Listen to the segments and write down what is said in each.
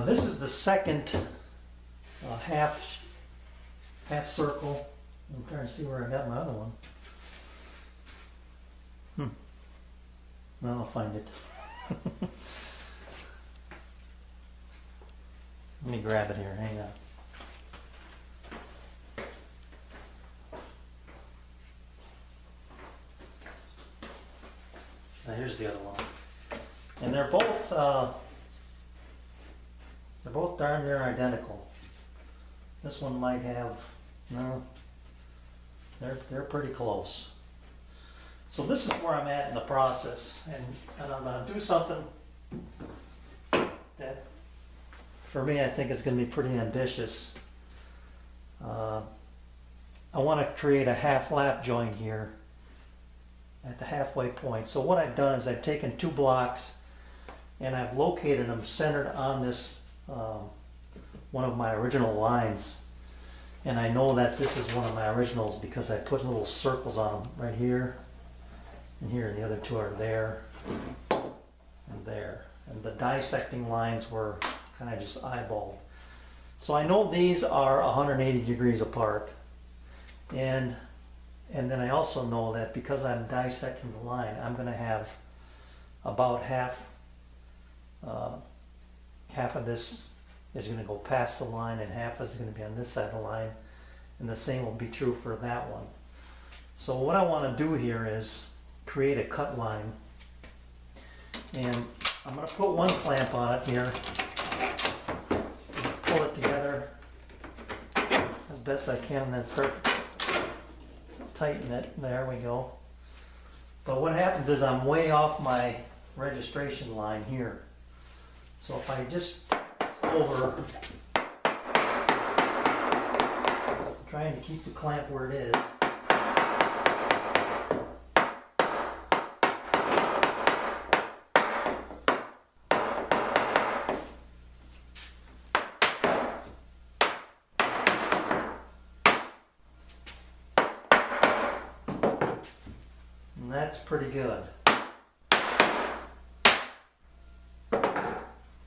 This is the second half circle. I'm trying to see where I got my other one. Well, I'll find it. Let me grab it here, hang on. Now here's the other one. And they're both darn near identical. This one might have, no, they're pretty close. So this is where I'm at in the process, and I'm going to do something that, for me, I think is going to be pretty ambitious. I want to create a half lap joint here at the halfway point. So what I've done is I've taken 2 blocks and I've located them centered on this one of my original lines, and I know that this is one of my originals because I put little circles on them right here and here, and the other 2 are there and there, and the dissecting lines were kind of just eyeballed. So I know these are 180 degrees apart, and then I also know that because I'm dissecting the line, I'm going to have about half of this is going to go past the line and half is going to be on this side of the line, and the same will be true for that one. So what I want to do here is create a cut line, and I'm going to put one clamp on it here, pull it together as best I can, and then start tighten it. There we go. But what happens is I'm way off my registration line here. So if I just over, trying to keep the clamp where it is. And that's pretty good.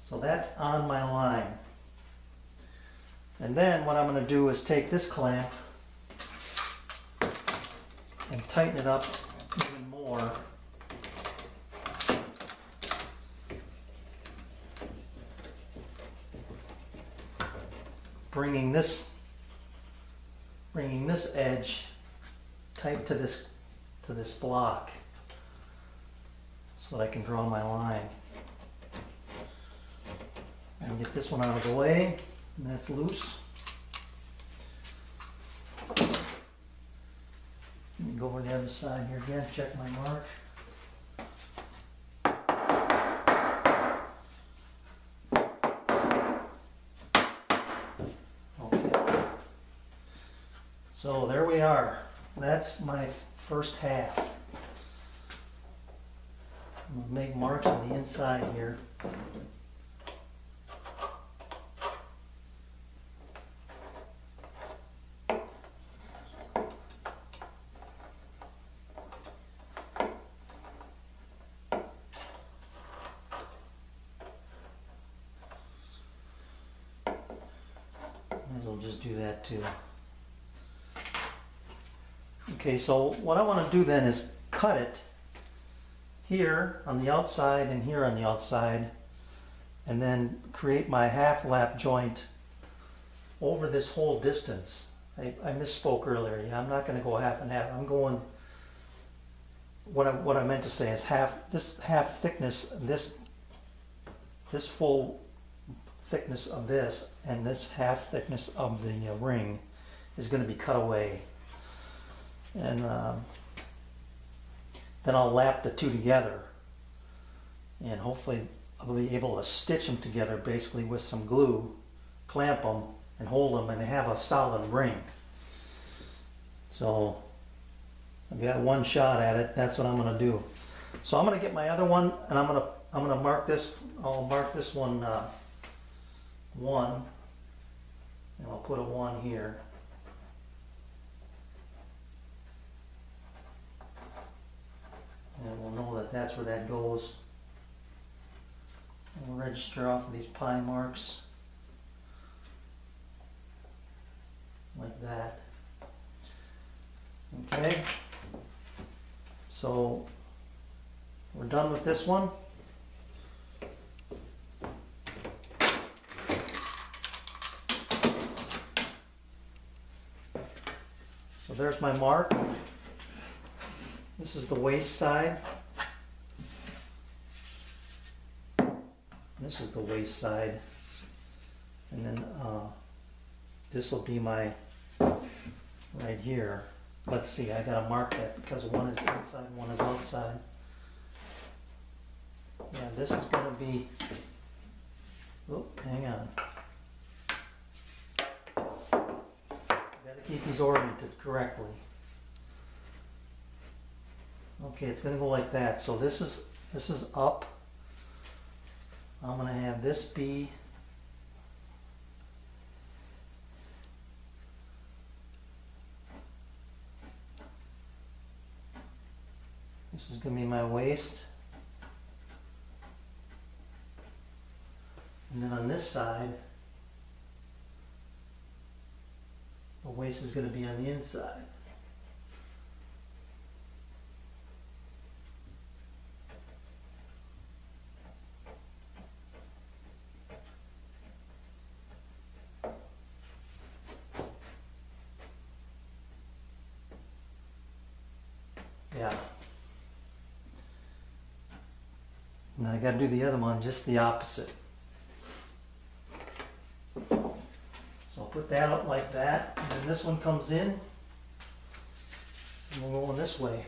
So that's on my line. And then what I'm going to do is take this clamp and tighten it up even more. Bringing this edge tight to this block so that I can draw my line. And get this one out of the way, and that's loose. Let me go over the other side here again, check my mark. Okay. So there we are. That's my first half. I'm going to make marks on the inside here. We'll just do that too. Okay, so what I want to do then is cut it here on the outside and here on the outside, and then create my half lap joint over this whole distance. I misspoke earlier. Yeah, I'm not going to go half and half. I'm going, what I meant to say is this half thickness, this full thickness of this and this half thickness of the ring is going to be cut away, and then I'll lap the 2 together, and hopefully I'll be able to stitch them together basically with some glue, clamp them and hold them, and have a solid ring. So I've got one shot at it. That's what I'm going to do. So I'm going to get my other one, and I'm going to mark this. I'll mark this one 1, and I'll put a 1 here. And we'll know that that's where that goes. And we'll register off of these pie marks. like that. Okay, so we're done with this one. So there's my mark. This is the waist side. This is the waist side. And then this will be my right here. Let's see, I gotta mark that because one is inside, one is outside. Yeah, this is gonna be, oh, hang on. Gotta keep these oriented correctly. Okay, it's gonna go like that. So this is up. I'm gonna have this be this is gonna be my waist. And then on this side, the waist is gonna be on the inside. Yeah. And I got to do the other one just the opposite. So I'll put that up like that, and then this one comes in, and we're going this way.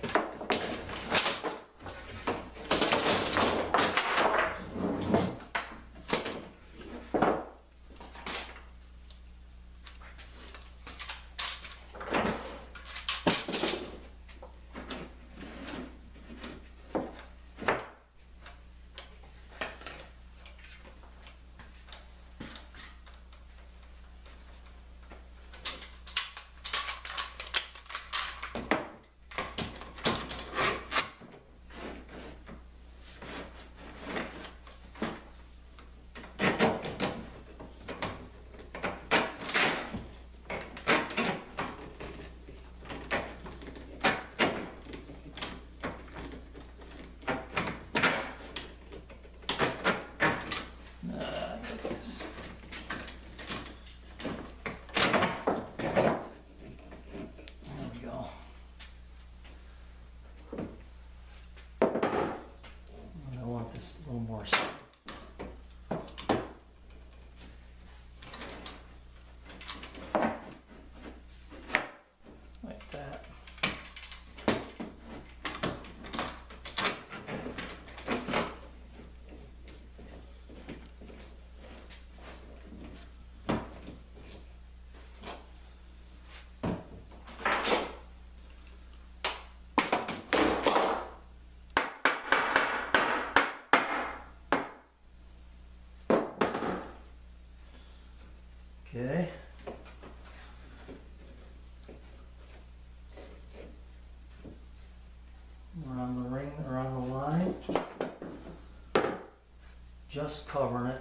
A little more. Like that. Okay. We're on the ring, or on the line. Just covering it.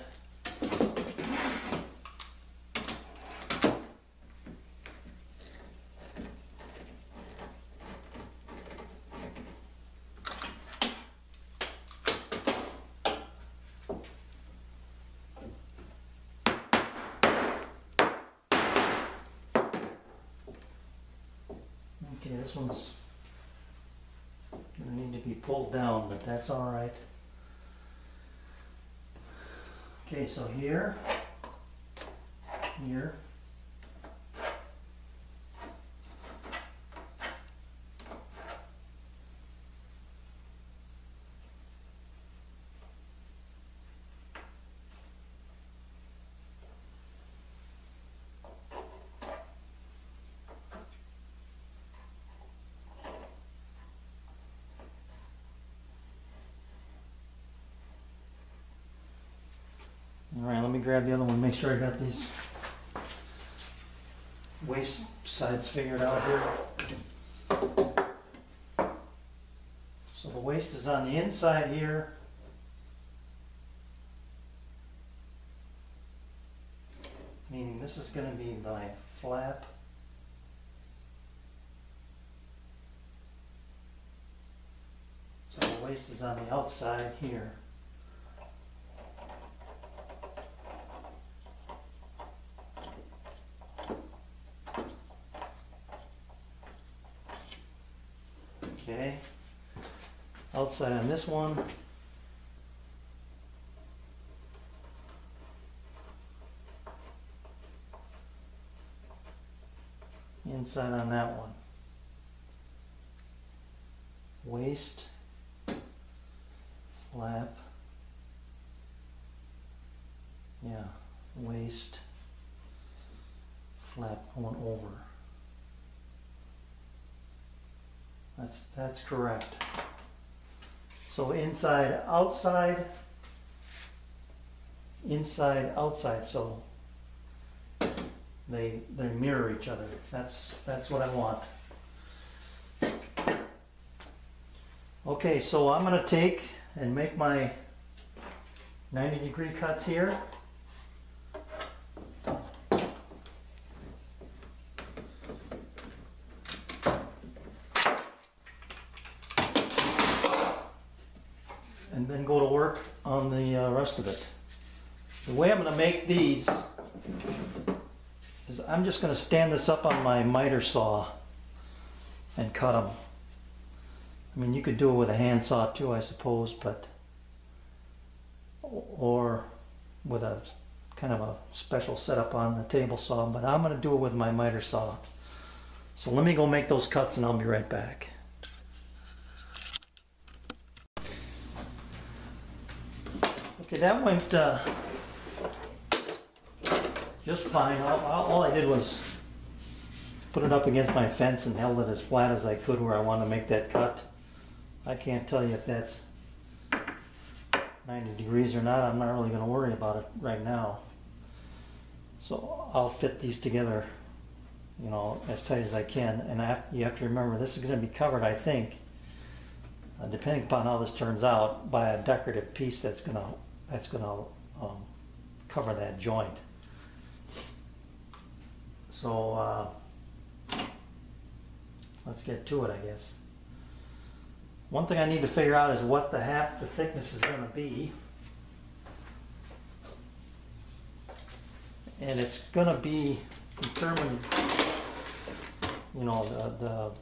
Okay, this one's gonna need to be pulled down, but that's all right. Okay, so here, here, all right, let me grab the other one, make sure I got these waist sides figured out here. So the waist is on the inside here. Meaning this is going to be my flap. waist is on the outside here. Okay, outside on this one. Inside on that one. Waist, flap, yeah, waist, flap going over. That's correct. So inside, outside, inside, outside. So they mirror each other. That's what I want. Okay, so I'm going to take and make my 90-degree cuts here. And then go to work on the rest of it. The way I'm going to make these is I'm just going to stand this up on my miter saw and cut them. I mean, you could do it with a handsaw too, I suppose, but or with a kind of a special setup on the table saw, but I'm going to do it with my miter saw. So let me go make those cuts and I'll be right back. Okay, that went just fine. All I did was put it up against my fence and held it as flat as I could where I wanted to make that cut. I can't tell you if that's 90 degrees or not. I'm not really going to worry about it right now. So I'll fit these together, you know, as tight as I can. And you have to remember, this is going to be covered, I think, depending upon how this turns out, by a decorative piece that's going to cover that joint. So let's get to it, I guess. One thing I need to figure out is what half the thickness is going to be. And it's going to be determined, you know,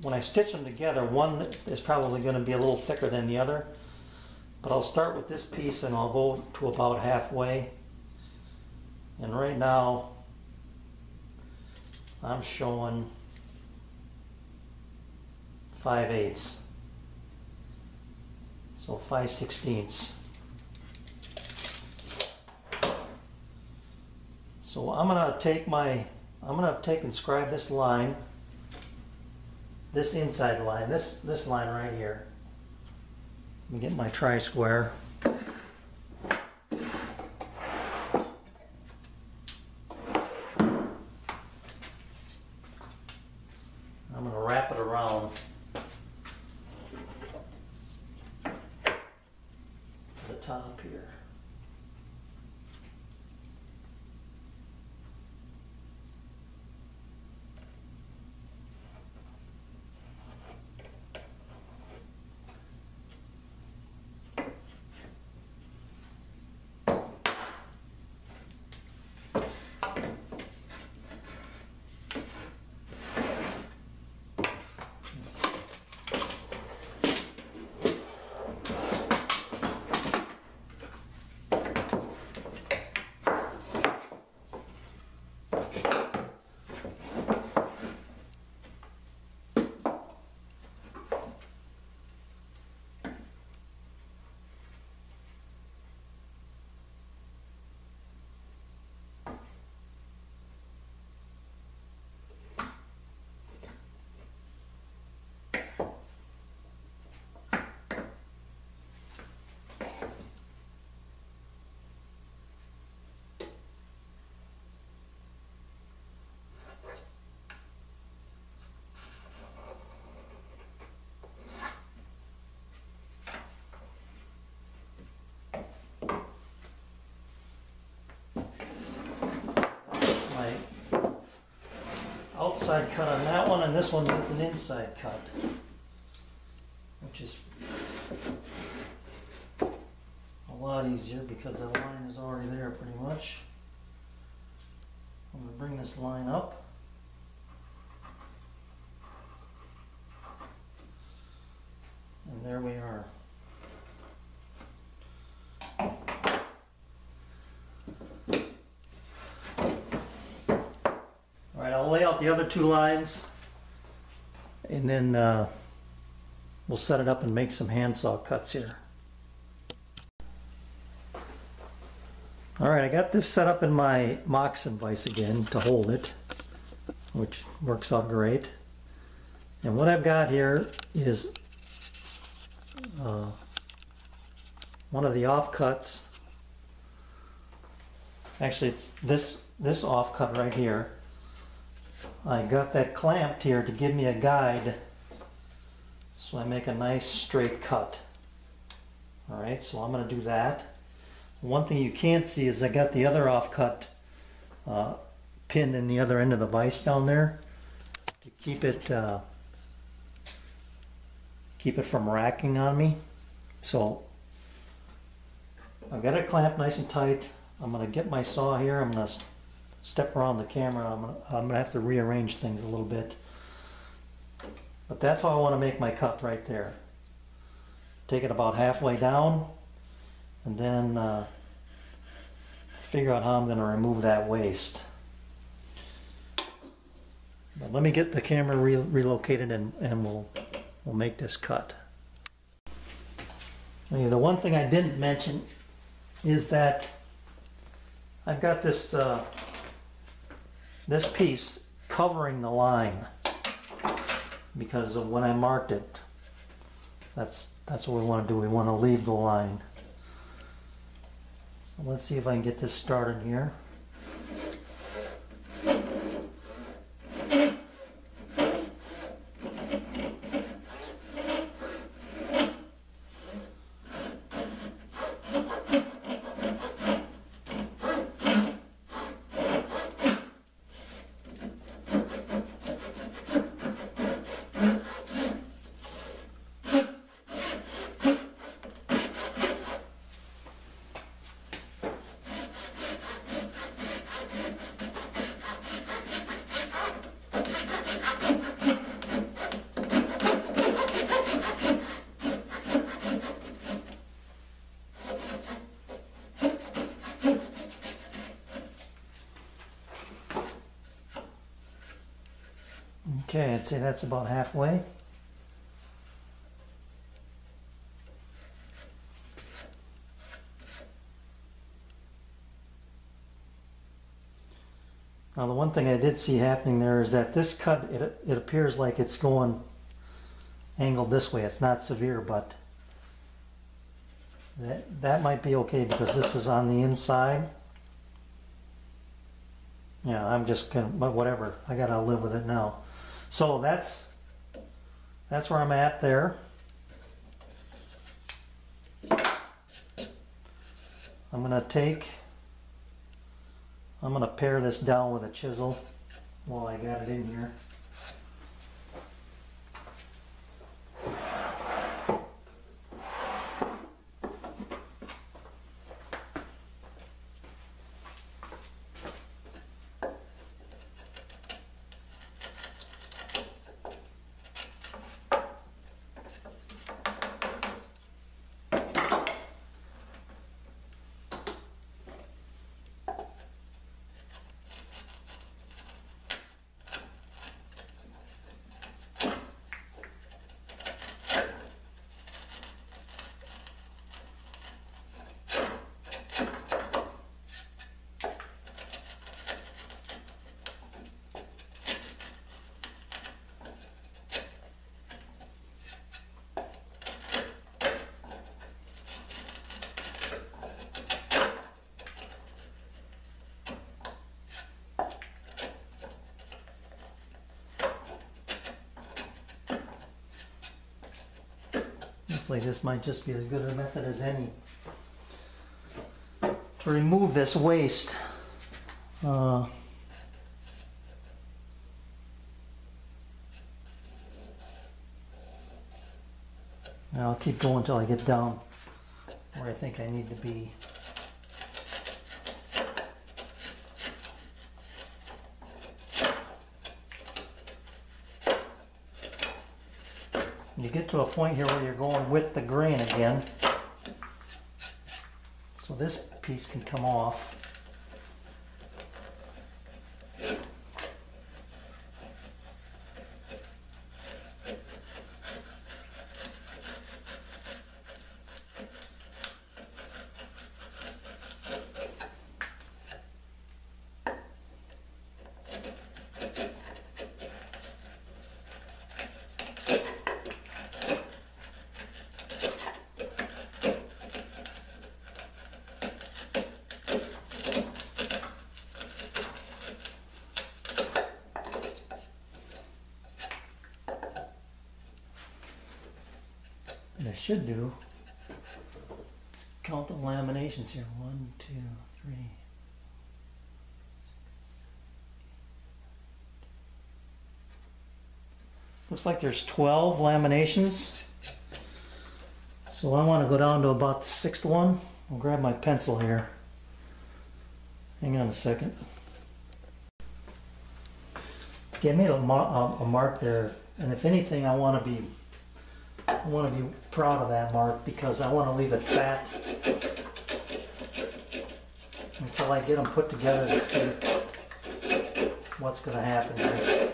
when I stitch them together, one is probably going to be a little thicker than the other. But I'll start with this piece and I'll go to about halfway. And right now, I'm showing 5/8. So 5/16. So I'm gonna take and scribe this line, this inside line, this line right here. Let me get my tri-square. I'm gonna wrap it around the top here. Outside cut on that one, and this one is an inside cut, which is lot easier because the line is already there pretty much. I'm going to bring this line up. And there we are. All right, I'll lay out the other two lines and then we'll set it up and make some handsaw cuts here. All right, I got this set up in my Moxon vise again to hold it, which works out great. And what I've got here is one of the offcuts. Actually, it's this offcut right here. I got that clamped here to give me a guide so I make a nice straight cut. All right, so I'm going to do that. One thing you can't see is I got the other offcut pinned in the other end of the vise down there to keep it from racking on me. So I've got it clamped nice and tight. I'm going to get my saw here. I'm going to step around the camera. I'm going to have to rearrange things a little bit. But that's how I want to make my cut right there. Take it about halfway down and then figure out how I'm going to remove that waste. But let me get the camera relocated and we'll make this cut. Okay, the one thing I didn't mention is that I've got this this piece covering the line because of when I marked it. That's what we want to do. We want to leave the line. So let's see if I can get this started here. Okay, I'd say that's about halfway. Now the one thing I did see happening there is that this cut, it appears like it's going angled this way. It's not severe, but that might be okay because this is on the inside. Yeah, I'm just gonna, but whatever. I gotta live with it now. So that's where I'm at there. I'm gonna pare this down with a chisel while I got it in here. Looks like this might just be as good a method as any to remove this waste. I'll keep going until I get down where where I think I need to be. You get to a point here where you're going with the grain again. So this piece can come off. What I should do is count the laminations here. 1, 2, 3. Looks like there's 12 laminations. So I want to go down to about the 6th one. I'll grab my pencil here. Hang on a second. Okay, I made a mark there, and if anything, I want to be proud of that mark because I want to leave it fat until I get them put together to see what's going to happen here.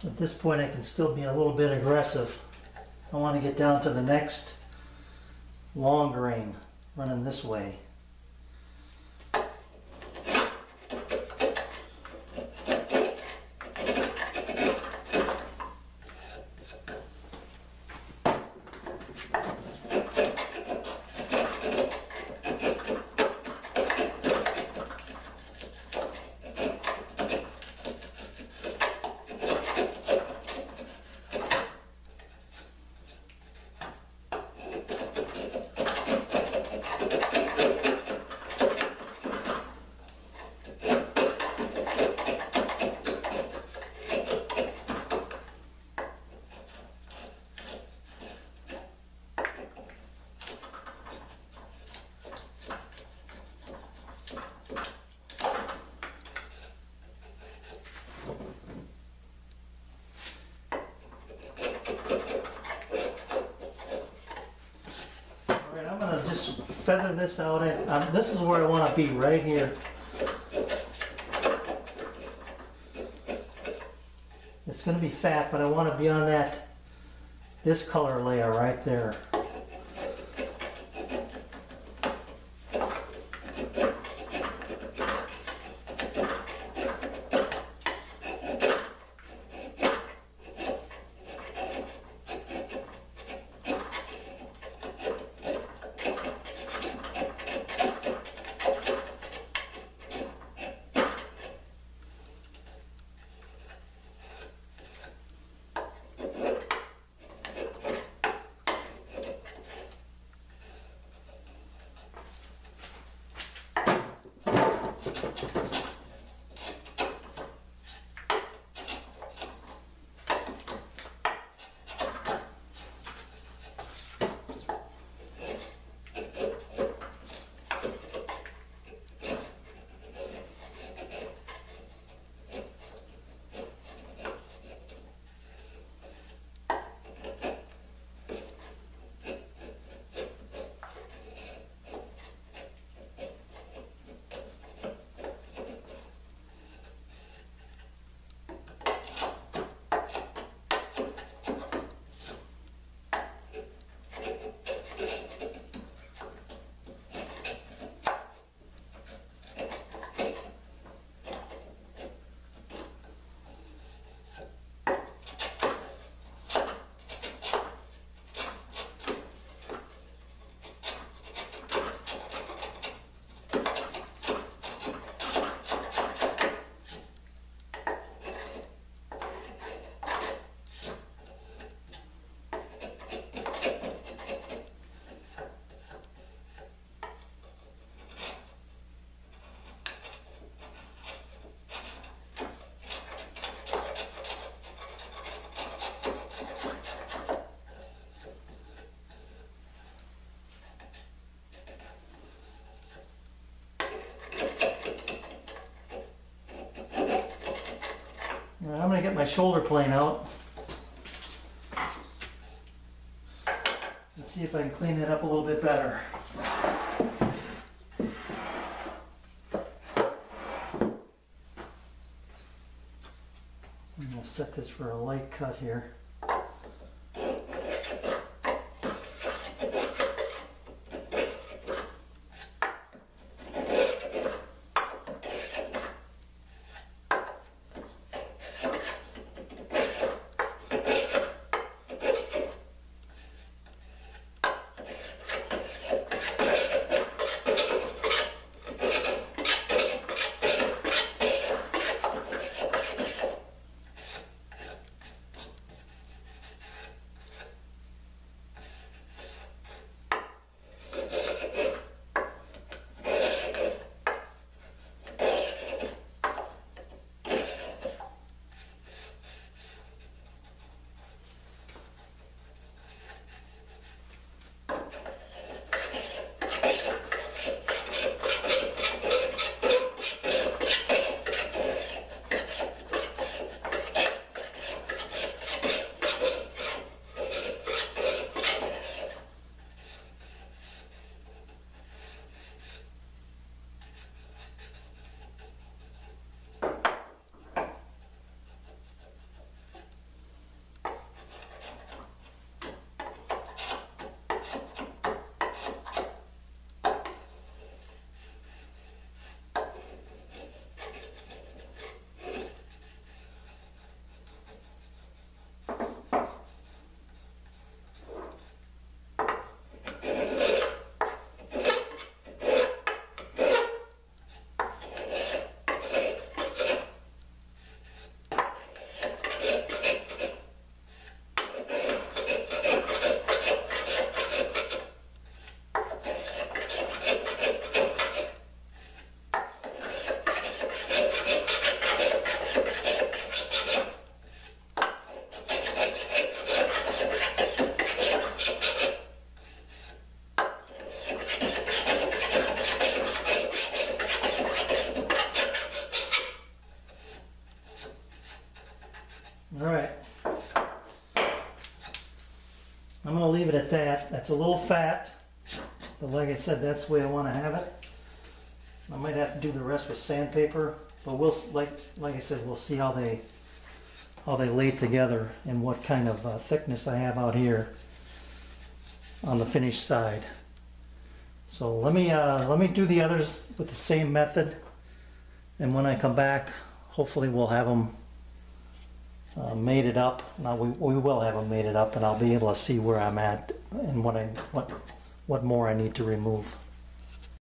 At this point I can still be a little bit aggressive. I want to get down to the next long grain running this way. feather this out. This is where I want to be, right here. It's going to be fat, but I want to be on this color layer right there. I'm going to get my shoulder plane out. Let's see if I can clean it up a little bit better. I'm going to set this for a light cut here. I'm going to leave it at that. That's a little fat. But like I said, that's the way I want to have it. I might have to do the rest with sandpaper, but we'll, like I said, we'll see how they lay together and what kind of thickness I have out here on the finished side. So let me do the others with the same method, and when I come back, hopefully we'll have them mated up. Now we will have them mated up, and I'll be able to see where I'm at and what more I need to remove.